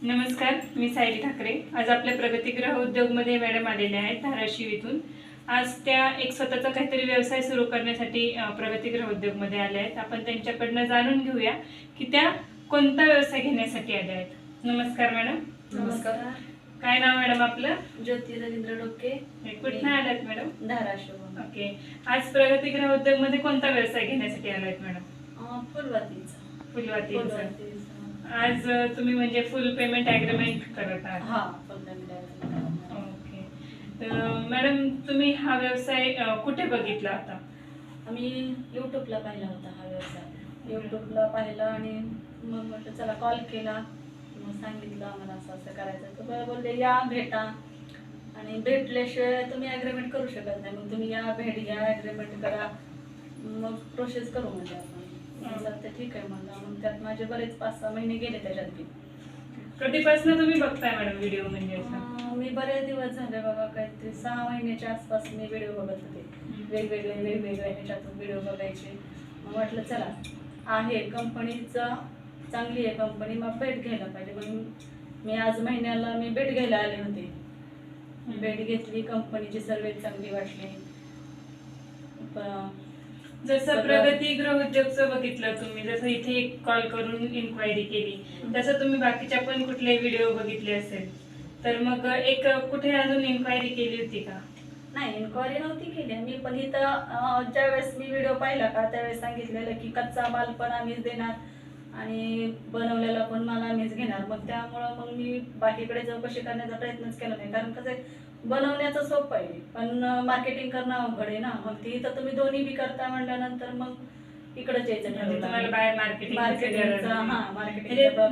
नमस्कार, मी सायली ठाकरे। आज आपल्या प्रगतीगृह उद्योगमध्ये मॅडम आलेल्या आहेत धाराशिव इथून। आज त्या एक स्वतःचा काहीतरी व्यवसाय सुरू करण्यासाठी प्रगतीगृह उद्योगमध्ये आल्या आहेत। आपण त्यांच्याकडनं जाणून घेऊया की त्या कोणता व्यवसाय घेण्यासाठी आल्या आहेत। नमस्कार मॅडम। नमस्कार। काय नाव मॅडम आपलं? ज्योती रवींद्र डोके। कुठे आलात मॅडम? धाराशिव। ओके, आज प्रगतीगृह उद्योगमध्ये कोणता व्यवसाय घेण्यासाठी आलात मॅडम? फुलवातीचा। फुलवातीचा। आज तुम्ही म्हणजे फुल पेमेंट ॲग्रीमेंट करत आहात? हा, फुल पेमेंट। ओके, तर मॅडम तुम्ही हा व्यवसाय कुठे बघितला होता? आम्ही यूट्यूबला पाहिला होता हा व्यवसाय। यूट्यूबला पाहिला आणि मग म्हटलं चला कॉल केला, मग सांगितलं आम्हाला असं असं करायचं। तर बोलले या भेटा, आणि भेटल्याशिवाय तुम्ही ॲग्रीमेंट करू शकत नाही, मग तुम्ही या भेट घ्या, ॲग्रीमेंट करा, मग प्रोसेस करू म्हणजे आपण। तर ठीक आहे म्हणलं। मग त्यात माझे बरेच 5-6 महिने गेले त्याच्यात बी। कधीपासून तुम्ही बघताय मॅडम व्हिडिओ? म्हणजे मी बरेच दिवस झाले बघा, काहीतरी 6 महिन्याच्या आसपास मी व्हिडिओ बघत होते। वेगवेगळे ह्याच्यातून व्हिडिओ बघायचे। मग म्हटलं चला आहे कंपनीचं, चांगली आहे कंपनी, मग भेट घ्यायला पाहिजे। मग मी आज महिन्याला मी भेट घ्यायला आले होते। भेट घेतली, कंपनीची सर्व्हिस चांगली वाटली। जसं प्रगतीगृह उद्योगचं बघितलं तुम्ही, जसं इथे एक कॉल करून इन्क्वायरी केली, तसं तुम्ही बाकीच्या पण कुठले व्हिडिओ बघितले असेल, तर मग एक कुठे अजून इन्क्वायरी केली होती का? नाही, इन्क्वायरी नव्हती केली मी, पण इथं ज्यावेळेस मी व्हिडिओ पाहिला का त्यावेळेस सांगितलेलं की कच्चा माल पण आम्हीच देणार आणि बनवलेला पण माल आम्हीच घेणार। मग त्यामुळं मग मी बाकीकडे चौकशी करण्याचा प्रयत्नच केला नाही, कारण कसं आहे, बनवण्याचं सोपं आहे पण मार्केटिंग करणं अवघड आहे ना। मग ती तर तुम्ही दोन्ही बी करता म्हणल्यानंतर मग इकडेच यायचं ठरवलं। तुम्हाला बाहेर मार्केटिंग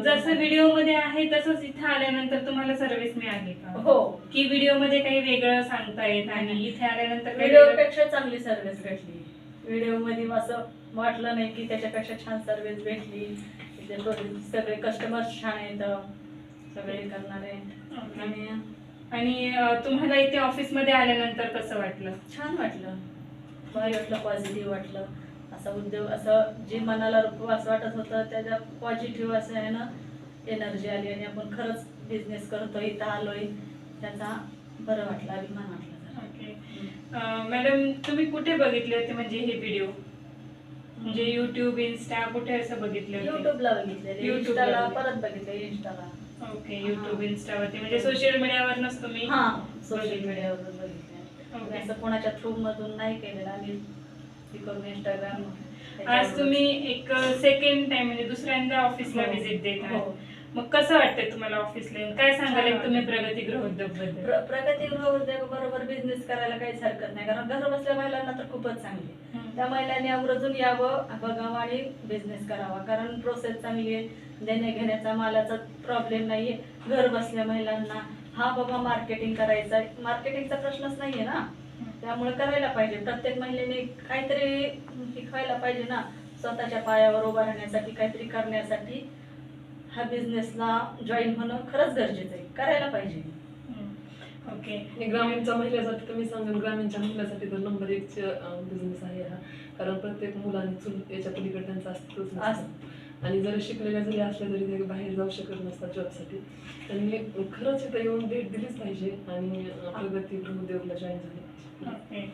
जसं व्हिडिओ मध्ये आहे तसंच इथे आल्यानंतर तुम्हाला सर्व्हिस मिळाली का? हो, की व्हिडिओ मध्ये काही वेगळं सांगतायत आणि इथे आल्यानंतर व्हिडिओ पेक्षा चांगली सर्व्हिस भेटली। व्हिडिओ मध्ये असं वाटलं नाही की त्याच्यापेक्षा छान सर्व्हिस भेटली। सगळे कस्टमर्स छान आहेत, सगळे करणारे। आणि तुम्हाला इथे ऑफिस मध्ये आल्यानंतर कसं वाटलं? छान वाटलं, भारी वाटलं, पॉझिटिव्ह वाटलं। असा उद्योग, असं जे मनाला असं वाटत होतं त्याच्या पॉझिटिव्ह असं आहे ना एनर्जी आली, आणि आपण खरंच बिझनेस करतोय, इथं आलोय, त्याचा बरं वाटलं, अभिमान वाटला। ओके मॅडम, तुम्ही कुठे बघितले होते म्हणजे हे व्हिडिओ? म्हणजे युट्यूब, इन्स्टा, कुठे असं बघितले होते? युट्यूबला बघितले, इंस्टाला परत बघितले, इंस्टाला। ओके, युट्यूब, इन्स्टावरती म्हणजे सोशल मीडियावरच तुम्ही? हां, सोशल मीडियावरून बघितले, असं कोणाच्या थ्रू मधून नाही केलेलं आम्ही, करून इंस्टाग्राम। आज तुम्ही एक सेकंड टाइम म्हणजे दुसऱ्यांदा ऑफिसला व्हिजिट देत आहात, मग कसं वाटतंय तुम्हाला ऑफिसला येऊन? काय सांगाल तुम्ही प्रगतीगृह उद्योग बद्दल? प्रगतीगृह उद्योग बरोबर बिझनेस करायला काहीच हरकत नाही, कारण घर बसल्या महिलांना तर खूपच चांगली। त्या महिलांनी आवर्जून यावं, बघावं आणि बिझनेस करावा, कारण प्रोसेस चांगली आहे, देण्या घेण्याचा मालाचा प्रॉब्लेम नाहीये। घर बसल्या महिलांना हा बाबा मार्केटिंग करायचा, मार्केटिंगचा प्रश्नच नाहीये ना, त्यामुळे करायला पाहिजे। प्रत्येक महिलेने काहीतरी शिकवायला पाहिजे ना, स्वतःच्या पायावर उभा राहण्यासाठी, काहीतरी करण्यासाठी हा बिझनेसला जॉईन होणं खरंच गरजेचं आहे, करायला पाहिजे। ओके, ग्रामीणच्या महिलेसाठी तुम्ही सांगाल, ग्रामीणच्या महिलांसाठी तर नंबर 1 बिझनेस आहे हा, कारण प्रत्येक मुलाने चूल याच्या पलीकडे त्यांचं अस्तित्वच नसतं, आणि जरी शिकलेल्या जरी असल्या तरी ते बाहेर जाऊ शकत नसतात जॉबसाठी। त्यांनी खरंच इथं येऊन भेट दिलीच पाहिजे आणि प्रगतीगृह उद्योगला जॉईन झाले पाहिजे।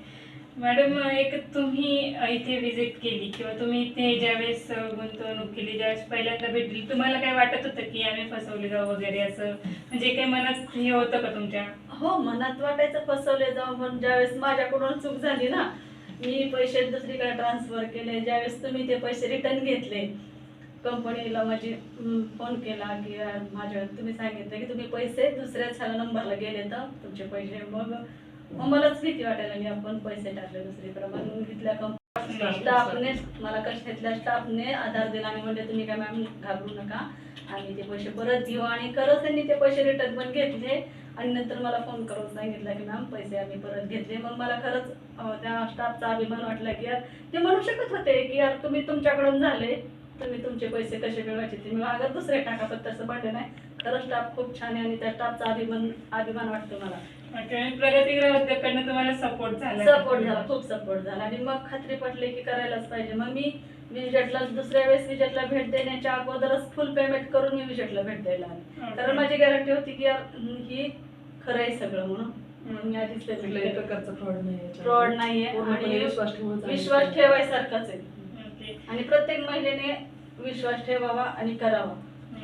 मॅडम, एक तुम्ही इथे व्हिजिट केली किंवा तुम्ही इथे ज्यावेळेस गुंतवणूक केली, ज्यावेळेस पहिल्यांदा भेटली, तुम्हाला काय वाटत होतं की आम्ही फसवले जाऊ वगैरे, असं म्हणजे काही मनात हे होतं का तुमच्या? हो, मनात वाटायचं फसवले जाऊ, पण ज्यावेळेस माझ्याकडून चूक झाली ना, मी पैसे दुसरीकडे ट्रान्सफर केले, ज्यावेळेस तुम्ही ते पैसे रिटर्न घेतले, कंपनीला माझी फोन केला की माझ्या तुम्ही सांगितलं की तुम्ही पैसे दुसऱ्याच नंबरला गेले तर तुमचे पैसे, मग मलाच भीती वाटायला लागली, आपण पैसे टाकले दुसरीकडे। मग तिथल्या स्टाफने मला, कशातल्या स्टाफने आधार दिला आणि म्हणजे तुम्ही काय मॅम घाबरू नका, आम्ही ते पैसे परत घेऊ, आणि खरंच त्यांनी ते पैसे रिटर्न पण घेतले, आणि नंतर मला फोन करून सांगितलं की मॅम पैसे आम्ही परत घेतले। मग मला खरंच त्या स्टाफचा अभिमान वाटला की यार, ते म्हणू शकत होते की यार तुम्ही तुमच्याकडून झाले, तुम्ही तुमचे पैसे कसे मिळवायचे ते अगर दुसरे टाका, पण तसं म्हणलं नाही। खरं स्टाफ खूप छान आहे, आणि त्या स्टाफचा अभिमान वाटतो मला। प्रगतीगृह उद्योगाकडनं तुम्हाला सपोर्ट झाला? खूप सपोर्ट झाला, आणि मग खात्री पटली की करायलाच पाहिजे। मग मी विजेटला दुसऱ्या वेळेस विजेटला भेट देण्याच्या अगोदरच फुल पेमेंट करून मी विजेटला भेट द्यायला आले. कारण माझी गॅरंटी होती की यार ही खरं आहे सगळं म्हणून मी आधीच कुठल्याही प्रकारचा फ्रॉड नाही याच्यामध्ये. फ्रॉड नाहीये पूर्णपणे आणि विश्वास ठेवून चालायचं. विश्वास ठेवायसारखाच आहे ओके. आणि प्रत्येक महिलेने विश्वास ठेवावा आणि करावा.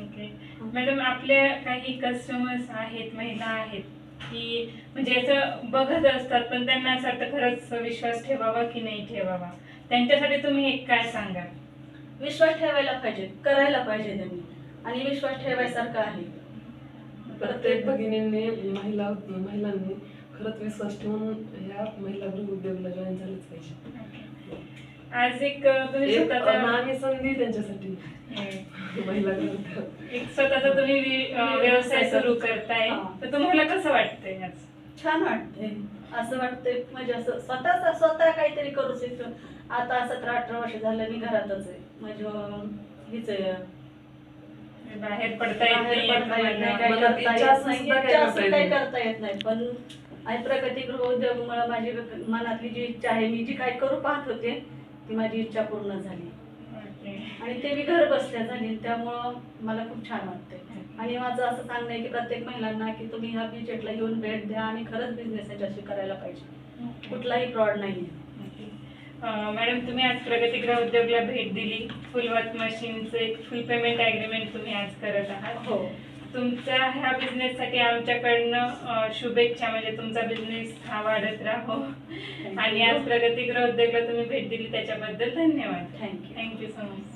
ओके. मॅडम, आपल्या काही कस्टमर्स आहेत, महिला आहेत की म्हणजे असं बघत असतात पण त्यांना असं वाटतं खरंच विश्वास ठेवावा की नाही ठेवावा, त्यांच्यासाठी तुम्ही एक काय सांगाल? विश्वास ठेवायला पाहिजे, करायला पाहिजे त्यांनी, आणि विश्वास ठेवायसारखा आहे. प्रत्येक भगिनींनी महिलांनी खरंच विश्वास ठेवून ह्या महिला गृह उद्योगला जॉईन झालंच पाहिजे. आज एक तुम्ही एक स्वतःचा नामी संधी त्यांच्यासाठी महिला गृह उद्योग. एक स्वतःचा तुम्ही व्यवसाय सुरू करताय, हा. तर तुम्हाला कसं वाटतंय आज? छान वाटतंय. असं वाटतंय म्हणजे असं स्वतः काहीतरी करू शकतो. आता 17-18 वर्ष झालं मी घरातच आहे. म्हणजे हीच आहे, बाहेर पडता येत बाहेर नाहीये पडता येत नाही, तुम्हाला. काही मला करता इच्छा येत असून नाही, सुद्धा इच्छा असून काही काही करता करता येत नाही. पण आणि प्रगती गृह उद्योगमुळे माझी मनातली जी इच्छा आहे, मी जी काही करू पाहत होते ती माझी इच्छा पूर्ण झाली ओके. आणि ते मी घर बसल्या झाली. त्यामुळं मला खूप छान वाटतंय. आणि माझं असं सांगणं आहे की प्रत्येक महिलांना की तुम्ही ह्या विजेटला येऊन भेट द्या आणि खरंच बिझनेस याच्याशी करायला पाहिजे. कुठलाही फ्रॉड नाहीये. मॅडम, तुम्ही आज प्रगतीगृह उद्योगला भेट दिली. फुल वर्क मशीनचं एक फुल पेमेंट ॲग्रीमेंट तुम्ही आज करत आहात. हो, तुमच्या ह्या बिझनेससाठी आमच्याकडनं शुभेच्छा. म्हणजे तुमचा बिझनेस हा वाढत राहो. आणि आज प्रगतीगृह उद्योगला तुम्ही भेट दिली त्याच्याबद्दल धन्यवाद. थँक्यू. Thank you so much.